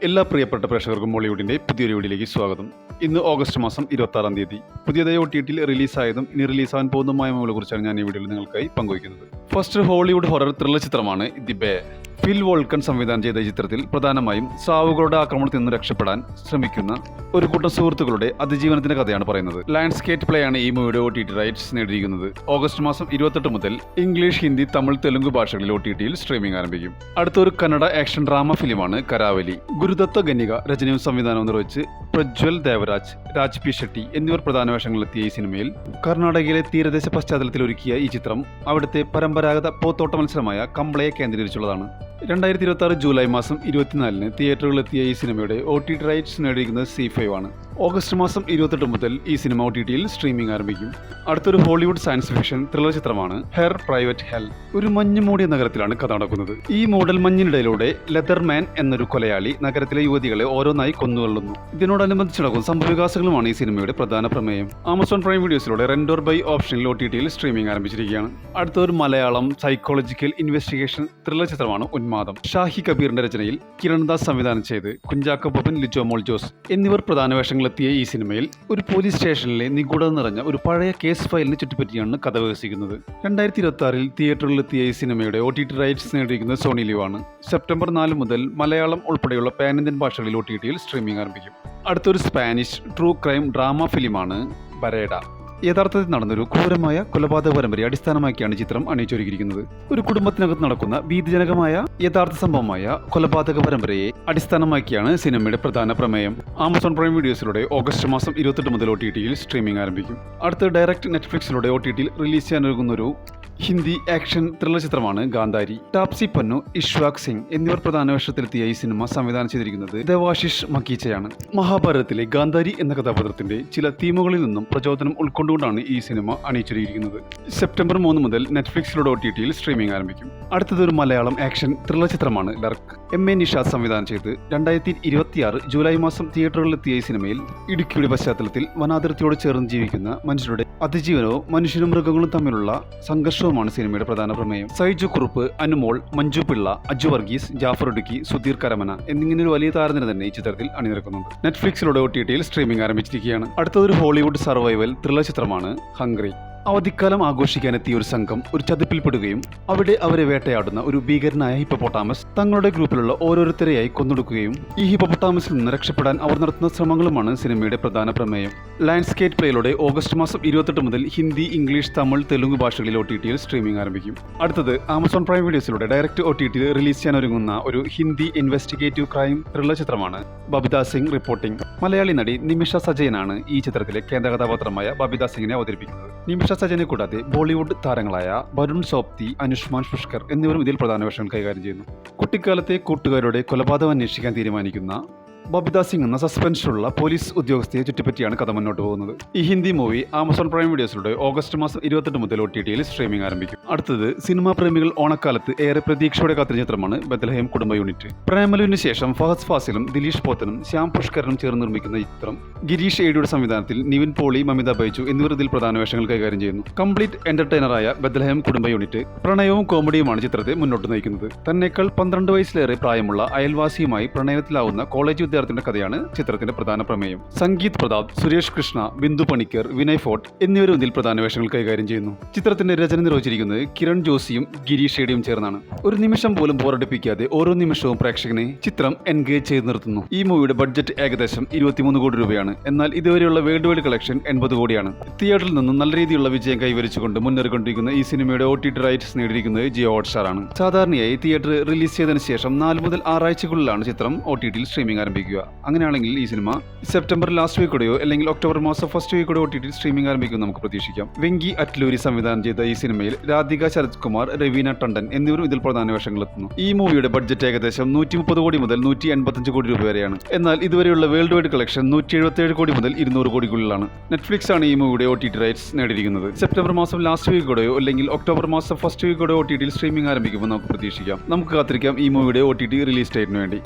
എല്ലാ പ്രിയപ്പെട്ട പ്രേക്ഷകർക്കും മോളിവുഡിന്റെ പുതിയൊരു വീഡിയോയിലേക്ക് സ്വാഗതം. ഇന്ന് ഓഗസ്റ്റ് മാസം 26-ാം തീയതി പുതിയതായി OTT റിലീസായതും ഇനി റിലീസാകാൻ പോകുന്നതുമായ മൂവികളെ കുറിച്ചാണ് ഞാൻ ഈ വീഡിയോയിൽ നിങ്ങൾക്കായി പങ്കുവയ്ക്കുന്നത്. ഫസ്റ്റ് ഹോളിവുഡ് ഹൊറർ ത്രില്ലർ ചിത്രമാണ് ദി ബേ. ഫിൽ വോൾക്കൺ സംവിധാനം ചെയ്ത ഈ ചിത്രത്തിൽ പ്രധാനമായും സ്രാവുകളുടെ ആക്രമണത്തിൽ നിന്ന് രക്ഷപ്പെടാൻ ശ്രമിക്കുന്ന ഒരു കൂട്ടം സുഹൃത്തുക്കളുടെ അതിജീവനത്തിന്റെ കഥയാണ് പറയുന്നത്. ലാൻഡ്സ്കേപ്പ് പ്ലേ ആണ് ഈ മൂവിയുടെ OTT റൈറ്റ്സ് നേടിയിരിക്കുന്നത്. ഓഗസ്റ്റ് മാസം 28 മുതൽ ഇംഗ്ലീഷ്, ഹിന്ദി, തമിഴ്, തെലുങ്ക് ഭാഷകളിൽ OTTയിൽ സ്ട്രീമിംഗ് ആരംഭിക്കും. അടുത്തൊരു കന്നഡ ആക്ഷൻ ഡ്രാമ ഫിലിമാണ് കരാവലി. ഗുരുദത്ത ഗനിക രചനയും സംവിധാനവും നിർവഹിച്ച് പ്രജ്വൽ ദേവരാജ്, രാജ് പി ഷെട്ടി എന്നിവർ പ്രധാന വേഷങ്ങളിലെത്തിയ ഈ സിനിമയിൽ കർണാടകയിലെ തീരദേശ പശ്ചാത്തലത്തിൽ ഒരുക്കിയ ഈ ചിത്രം അവിടുത്തെ പരമ്പരാഗത പോത്തോട്ട മത്സരമായ കംബ്ലയെ കേന്ദ്രീകരിച്ചുള്ളതാണ്. 2026 ജൂലൈ മാസം 24-ന് തിയേറ്ററുകളിലെത്തിയ ഈ സിനിമയുടെ OTT റൈറ്റ്സ് നേടിയിരിക്കുന്നത് C5 ആണ്. ഓഗസ്റ്റ് മാസം 28 മുതൽ ഈ സിനിമ OTTയിൽ സ്ട്രീമിംഗ് ആരംഭിക്കും. അടുത്തൊരു ഹോളിവുഡ് സയൻസ് ഫിക്ഷൻ ത്രില്ലർ ചിത്രമാണ് ഹെർ പ്രൈവറ്റ് ഹെൽ. ഒരു മഞ്ഞ് മൂടിയ നഗരത്തിലാണ് കഥ നടക്കുന്നത്. ഈ മൂടൽ മഞ്ഞിനിടയിലൂടെ ലെതർമാൻ എന്നൊരു കൊലയാളി നഗരത്തിലെ യുവതികളെ ഓരോന്നായി കൊന്നുകൊള്ളുന്നു. ഇതിനോടനുബന്ധിച്ച് നടക്കുന്ന സംഭവവികാസങ്ങളുമാണ് ഈ സിനിമയുടെ പ്രധാന പ്രമേയം. ആമസോൺ പ്രൈം വീഡിയോസിലൂടെ റെന്റ് ഓർ ബൈ ഓപ്ഷനിൽ OTTയിൽ സ്ട്രീമിംഗ് ആരംഭിച്ചിരിക്കുകയാണ്. അടുത്തൊരു മലയാളം സൈക്കോളജിക്കൽ ഇൻവെസ്റ്റിഗേഷൻ ത്രില്ലർ ചിത്രമാണ് ഉന്മാദം. ഷാഹി കബീറിന്റെ രചനയിൽ കിരൺദാസ് സംവിധാനം ചെയ്ത് കുഞ്ചാക്കോ ബോബൻ, ലിജോ മോൾ ജോസ് എന്നിവർ പ്രധാന വേഷങ്ങളിലെത്തിയ ഈ സിനിമയിൽ ഒരു പോലീസ് സ്റ്റേഷനിലെ നിഗൂഢത നിറഞ്ഞ ഒരു പഴയ കേസ് ഫയലിനെ ചുറ്റിപ്പറ്റിയാണ് കഥ വികസിക്കുന്നത്. 2026-ൽ തിയേറ്ററിലെത്തിയ ഈ സിനിമയുടെ OTT റൈറ്റ്സ് നേടിയിരിക്കുന്നത് സോണി ലിവ് ആണ്. സെപ്റ്റംബർ 4 മുതൽ മലയാളം ഉൾപ്പെടെയുള്ള പാൻ ഇന്ത്യൻ ഭാഷകളിൽ OTTയിൽ സ്ട്രീമിംഗ് ആരംഭിക്കും. അടുത്തൊരു സ്പാനിഷ് ട്രൂ ക്രൈം ഡ്രാമ ഫിലിമാണ് ബരേഡ. യഥാർത്ഥത്തിൽ നടന്നൊരു ക്രൂരമായ കൊലപാതക പരമ്പരയെ അടിസ്ഥാനമാക്കിയാണ് ചിത്രം അണിയിച്ചൊരുക്കിയിരിക്കുന്നത്. ഒരു കുടുംബത്തിനകത്ത് നടക്കുന്ന ഭീതിജനകമായ യഥാർത്ഥ സംഭവമായ കൊലപാതക പരമ്പരയെ അടിസ്ഥാനമാക്കിയാണ് സിനിമയുടെ പ്രധാന പ്രമേയം. ആമസോൺ പ്രൈം വീഡിയോസിലൂടെ ഓഗസ്റ്റ് മാസം 28 മുതൽ OTTയിൽ സ്ട്രീമിംഗ് ആരംഭിക്കും. അടുത്ത ഡയറക്റ്റ് നെറ്റ്ഫ്ലിക്സിലൂടെ OTTയിൽ റിലീസ് ചെയ്യാനൊരുങ്ങുന്നൊരു ഹിന്ദി ആക്ഷൻ ത്രില്ലർ ചിത്രമാണ് ഗാന്ധാരി. ടാപ്സി പന്നു, ഇഷ്വാക് സിംഗ് എന്നിവർ പ്രധാന വേഷത്തിലെത്തിയ ഈ സിനിമ സംവിധാനം ചെയ്തിരിക്കുന്നത് ദേവാശിഷ് മക്കീച്ചയാണ്. മഹാഭാരതത്തിലെ ഗാന്ധാരി എന്ന കഥാപാത്രത്തിന്റെ ചില തീമുകളിൽ നിന്നും പ്രചോദനം ഉൾക്കൊണ്ടുകൊണ്ടാണ് ഈ സിനിമ അണിയിച്ചൊരുക്കിയിരിക്കുന്നത്. സെപ്റ്റംബർ 3 മുതൽ നെറ്റ്ഫ്ലിക്സിലൂടെ OTTയിൽ സ്ട്രീമിംഗ് ആരംഭിക്കും. അടുത്തതൊരു മലയാളം ആക്ഷൻ ത്രില്ലർ ചിത്രമാണ് ലർക്ക്. MA നിഷാദ് സംവിധാനം ചെയ്ത് 2026 ജൂലൈ മാസം തിയേറ്ററുകളിലെത്തിയ ഈ സിനിമയിൽ ഇടുക്കിയുടെ പശ്ചാത്തലത്തിൽ വനാതിർത്തിയോട് ചേർന്ന് ജീവിക്കുന്ന മനുഷ്യരുടെ അതിജീവനവും മനുഷ്യരും മൃഗങ്ങളും തമ്മിലുള്ള സംഘർഷവുമാണ് സിനിമയുടെ പ്രധാന പ്രമേയം. സൈജു കുറുപ്പ്, അനുമോൾ, മഞ്ജു പിള്ള, അജു വർഗീസ്, ജാഫർ ഇടുക്കി, സുധീർ കരമന എന്നിങ്ങനെ ഒരു വലിയ താരനിര തന്നെ ഈ ചിത്രത്തിൽ അണിനിരക്കുന്നുണ്ട്. നെറ്റ്ഫ്ലിക്സിലൂടെ OTTയിൽ സ്ട്രീമിംഗ് ആരംഭിച്ചിരിക്കുകയാണ്. അടുത്തൊരു ഹോളിവുഡ് സർവൈവൽ ത്രില്ലർ ചിത്രമാണ് ഹംഗ്രി. അവധിക്കാലം ആഘോഷിക്കാനെത്തിയ ഒരു സംഘം ഒരു ചതിപ്പിൽപ്പെടുകയും അവിടെ അവരെ വേട്ടയാടുന്ന ഒരു ഭീകരനായ ഹിപ്പോപ്പൊട്ടാമസ് തങ്ങളുടെ ഗ്രൂപ്പിലുള്ള ഓരോരുത്തരെയായി കൊന്നൊടുക്കുകയും ഈ ഹിപ്പോപ്പൊട്ടാമസിൽ നിന്ന് രക്ഷപ്പെടാൻ അവർ നടത്തുന്ന ശ്രമങ്ങളുമാണ് സിനിമയുടെ പ്രധാന പ്രമേയം. ലാൻഡ്സ്കേപ്പ് പ്ലേയിലൂടെ ഓഗസ്റ്റ് മാസം 28 മുതൽ ഹിന്ദി, ഇംഗ്ലീഷ്, തമിഴ്, തെലുങ്ക് ഭാഷകളിൽ OTTയിൽ സ്ട്രീമിംഗ് ആരംഭിക്കും. അടുത്തത് ആമസോൺ പ്രൈം വീഡിയോസിലൂടെ ഡയറക്റ്റ് OTTയിൽ റിലീസ് ചെയ്യാനൊരുങ്ങുന്ന ഒരു ഹിന്ദി ഇൻവെസ്റ്റിഗേറ്റീവ് ക്രൈം ത്രില്ലർ ചിത്രമാണ് ബബിത സിംഗ് റിപ്പോർട്ടിംഗ്. മലയാളി നടി നിമിഷ സജയനാണ് ഈ ചിത്രത്തിലെ കേന്ദ്ര കഥാപാത്രമായ ബബിത സിംഗിനെ അവതരിപ്പിക്കുന്നത്. നിമിഷ സജയനെ കൂടാതെ ബോളിവുഡ് താരങ്ങളായ വരുൺ സോപ്തി, അനുഷ്മാൻ പുഷ്കർ എന്നിവരും ഇതിൽ പ്രധാന വേഷങ്ങൾ കൈകാര്യം ചെയ്യുന്നു. കുട്ടിക്കാലത്തെ കൂട്ടുകാരുടെ കൊലപാതകം അന്വേഷിക്കാൻ തീരുമാനിക്കുന്ന ബബിത സിംഗ് എന്ന സസ്പെൻഷനുള്ള പോലീസ് ഉദ്യോഗസ്ഥയെ ചുറ്റിപ്പറ്റിയാണ് കഥ മുന്നോട്ട് പോകുന്നത്. ഈ ഹിന്ദി മൂവി ആമസോൺ പ്രൈം വീഡിയോസിലൂടെ ഓഗസ്റ്റ് മാസം 28 മുതൽ OTTയിൽ സ്ട്രീമിംഗ് ആരംഭിക്കും. അടുത്തത് സിനിമാ പ്രേമികൾ ഓണക്കാലത്ത് ഏറെ പ്രതീക്ഷയോടെ കാത്തിരുന്ന ചിത്രമാണ് ബെത്ലഹേം കുടുംബ യൂണിറ്റ്. പ്രേമലുവിന് ശേഷം ഫഹദ് ഫാസിലും ദിലീഷ് പോത്തനും ശ്യാം പുഷ്കരനും ചേർന്ന് നിർമ്മിക്കുന്ന ഈ ചിത്രം ഗിരീഷ് ഏഡിയുടെ സംവിധാനത്തിൽ നിവിൻ പോളി, മമിത ബൈജു എന്നിവർ ഇതിൽ പ്രധാന വേഷങ്ങൾ കൈകാര്യം ചെയ്യുന്നു. കംപ്ലീറ്റ് എന്റർടൈനറായ ബെത്ലഹേം കുടുംബ യൂണിറ്റ് പ്രണയവും കോമഡിയുമാണ് ചിത്രത്തെ മുന്നോട്ട് നയിക്കുന്നത്. തന്നേക്കാൾ 12 വയസ്സിലേറെ പ്രായമുള്ള അയൽവാസിയുമായി പ്രണയത്തിലാവുന്ന കോളേജ് വിദ്യാർത്ഥിയുടെ കഥയാണ് ചിത്രത്തിന്റെ പ്രധാന പ്രമേയം. സംഗീത് പ്രതാപ്, സുരേഷ് കൃഷ്ണ, ബിന്ദു പണിക്കർ, വിനയ് ഫോർട്ട് എന്നിവരും ഇതിൽ പ്രധാന വേഷങ്ങൾ കൈകാര്യം ചെയ്യുന്നു. ചിത്രത്തിന്റെ രചന നിർവഹിച്ചിരിക്കുന്നത് കിരൺ ജോഷിയും ഗിരീഷ് ഏഡിയും ചേർന്നാണ്. ഒരു നിമിഷം പോലും ബോറടിപ്പിക്കാതെ ഓരോ നിമിഷവും പ്രേക്ഷകനെ ചിത്രം എൻഗേജ് ചെയ്ത് നിർത്തുന്നു. ഈ മൂവിയുടെ ബഡ്ജറ്റ് ഏകദേശം 23 കോടി രൂപയാണ്. എന്നാൽ ഇതുവരെയുള്ള വേൾഡ് വൈഡ് കളക്ഷൻ 80 കോടിയാണ്. തിയേറ്ററിൽ നിന്നും നല്ല രീതിയിലുള്ള വിജയം കൈവരിച്ചുകൊണ്ട് മുന്നേറിക്കൊണ്ടിരിക്കുന്ന ഈ സിനിമയുടെ OTT റൈറ്റ്സ് നേടിയിരിക്കുന്നത് ജിയോ ഹോട്ട്സ്റ്റാർ ആണ്. സാധാരണയായി തിയേറ്റർ റിലീസ് ചെയ്തതിനു ശേഷം 4 മുതൽ 6 ആഴ്ചകളിലാണ് ചിത്രം OTTയിൽ സ്ട്രീമിംഗ് ആരംഭിക്കുക. അങ്ങനെയാണെങ്കിൽ ഈ സിനിമ സെപ്റ്റംബർ ലാസ്റ്റ് വീക്കോടെയോ അല്ലെങ്കിൽ ഒക്ടോബർ മാസം ഫസ്റ്റ് വീക്കോടെ OTTയിൽ സ്ട്രീമിംഗ് ആരംഭിക്കും നമുക്ക് പ്രതീക്ഷിക്കാം. വെങ്കി അറ്റ്ലൂരി സംവിധാനം ചെയ്ത ഈ സിനിമയിൽ രാധിക ശരത് കുമാർ, രവീന ടണ്ടൻ എന്നിവരും ഇതിൽ പ്രധാന വേഷങ്ങളെത്തുന്നു. ഈ മൂവിയുടെ ബഡ്ജറ്റ് ഏകദേശം 130 കോടി മുതൽ 185 കോടി രൂപ വരെയാണ്. എന്നാൽ ഇതുവരെയുള്ള വേൾഡ് വൈഡ് കളക്ഷൻ 177 കോടി മുതൽ 200 കോടിക്കുള്ളിലാണ്. നെറ്റ്ഫ്ലിക്സ് ആണ് ഈ മൂവിയുടെ OTT റൈറ്റ്സ് നേടിയിരിക്കുന്നത്. സെപ്റ്റംബർ മാസം ലാസ്റ്റ് വീക്കോടെയോ അല്ലെങ്കിൽ ഒക്ടോബർ മാസം ഫസ്റ്റ് വീക്കോടെയോ OTTയിൽ സ്ട്രീമിംഗ് ആരംഭിക്കുമ്പോൾ നമുക്ക് പ്രതീക്ഷിക്കാം. നമുക്ക് കാത്തിരിക്കാം ഈ മൂവിയുടെ OTT റിലീസ് ഡേറ്റിന് വേണ്ടി.